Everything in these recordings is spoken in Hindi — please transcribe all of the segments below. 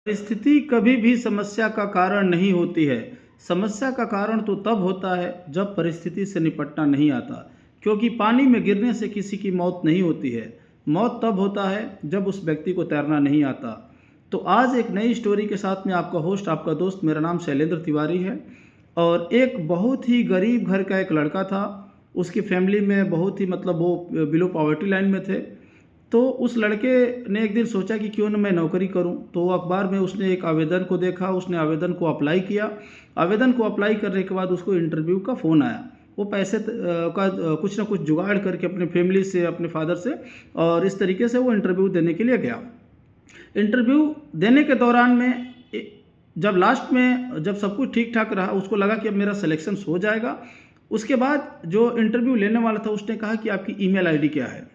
परिस्थिति कभी भी समस्या का कारण नहीं होती है। समस्या का कारण तो तब होता है जब परिस्थिति से निपटना नहीं आता, क्योंकि पानी में गिरने से किसी की मौत नहीं होती है। मौत तब होता है जब उस व्यक्ति को तैरना नहीं आता। तो आज एक नई स्टोरी के साथ में आपका होस्ट, आपका दोस्त, मेरा नाम शैलेंद्र तिवारी है। और एक बहुत ही गरीब घर का एक लड़का था। उसकी फैमिली में बहुत ही वो बिलो पॉवर्टी लाइन में थे। तो उस लड़के ने एक दिन सोचा कि क्यों ना मैं नौकरी करूं। तो अखबार में उसने एक आवेदन को देखा, उसने आवेदन को अप्लाई किया। आवेदन को अप्लाई करने के बाद उसको इंटरव्यू का फ़ोन आया। वो पैसे का कुछ ना कुछ जुगाड़ करके अपने फैमिली से, अपने फादर से, और इस तरीके से वो इंटरव्यू देने के लिए गया। इंटरव्यू देने के दौरान में जब लास्ट में जब सब कुछ ठीक ठाक रहा, उसको लगा कि अब मेरा सिलेक्शन हो जाएगा। उसके बाद जो इंटरव्यू लेने वाला था उसने कहा कि आपकी ईमेल आईडी क्या है।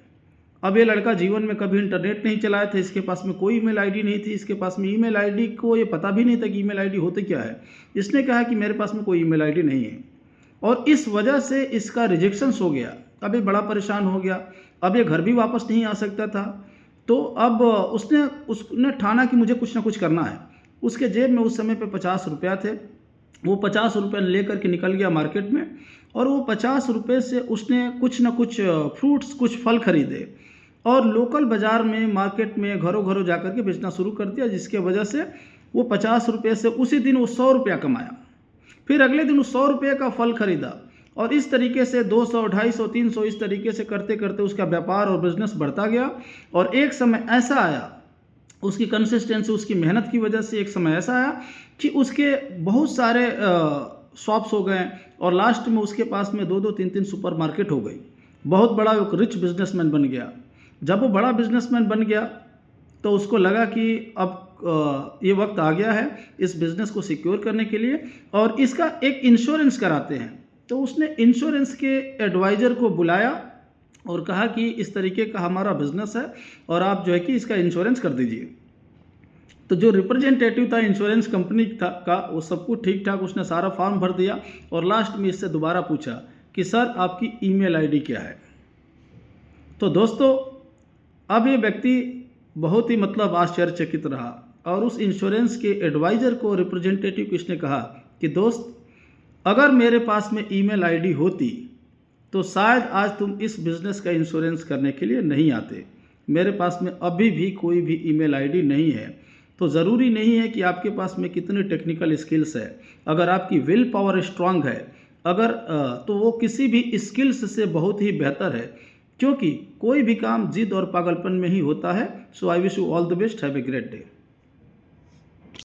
अब ये लड़का जीवन में कभी इंटरनेट नहीं चलाया था, इसके पास में कोई ईमेल आईडी नहीं थी, इसके पास में ईमेल आईडी को ये पता भी नहीं था कि ईमेल आईडी होते क्या है। इसने कहा कि मेरे पास में कोई ईमेल आईडी नहीं है, और इस वजह से इसका रिजेक्शंस हो गया। अब ये बड़ा परेशान हो गया। अब ये घर भी वापस नहीं आ सकता था। तो अब उसने ठाना कि मुझे कुछ ना कुछ करना है। उसके जेब में उस समय पे 50 रुपया थे। वो 50 रुपये लेकर के निकल गया मार्केट में, और वो 50 रुपये से उसने कुछ ना कुछ फ्रूट्स, कुछ फल खरीदे, और लोकल बाज़ार में, मार्केट में, घरों घरों जा कर के बेचना शुरू कर दिया, जिसके वजह से वो 50 रुपये से उसी दिन वो 100 रुपया कमाया। फिर अगले दिन वो 100 रुपये का फल खरीदा, और इस तरीके से 200, 250, 300 इस तरीके से करते करते उसका व्यापार और बिजनेस बढ़ता गया। और एक समय ऐसा आया, उसकी कंसिस्टेंसी, उसकी मेहनत की वजह से एक समय ऐसा आया कि उसके बहुत सारे शॉप्स हो गए, और लास्ट में उसके पास में 2-2, 3-3 सुपर मार्केट हो गई। बहुत बड़ा एक रिच बिजनेसमैन बन गया। जब वो बड़ा बिजनेसमैन बन गया तो उसको लगा कि अब ये वक्त आ गया है इस बिज़नेस को सिक्योर करने के लिए, और इसका एक इंश्योरेंस कराते हैं। तो उसने इंश्योरेंस के एडवाइज़र को बुलाया और कहा कि इस तरीके का हमारा बिज़नेस है, और आप जो है कि इसका इंश्योरेंस कर दीजिए। तो जो रिप्रेजेंटेटिव था इंश्योरेंस कंपनी का, वो सब कुछ ठीक ठाक, उसने सारा फॉर्म भर दिया, और लास्ट में इससे दोबारा पूछा कि सर आपकी ईमेल आईडी क्या है। तो दोस्तों, अब ये व्यक्ति बहुत ही आश्चर्यचकित रहा, और उस इंश्योरेंस के एडवाइज़र को, रिप्रेजेंटेटिव को, इसने कहा कि दोस्त, अगर मेरे पास में ईमेल आईडी होती तो शायद आज तुम इस बिज़नेस का इंश्योरेंस करने के लिए नहीं आते। मेरे पास में अभी भी कोई भी ईमेल आईडी नहीं है। तो ज़रूरी नहीं है कि आपके पास में कितनी टेक्निकल स्किल्स है। अगर आपकी विल पावर स्ट्रांग है, तो वो किसी भी स्किल्स से बहुत ही बेहतर है, क्योंकि कोई भी काम जिद और पागलपन में ही होता है। So I wish you all the best, have a great day.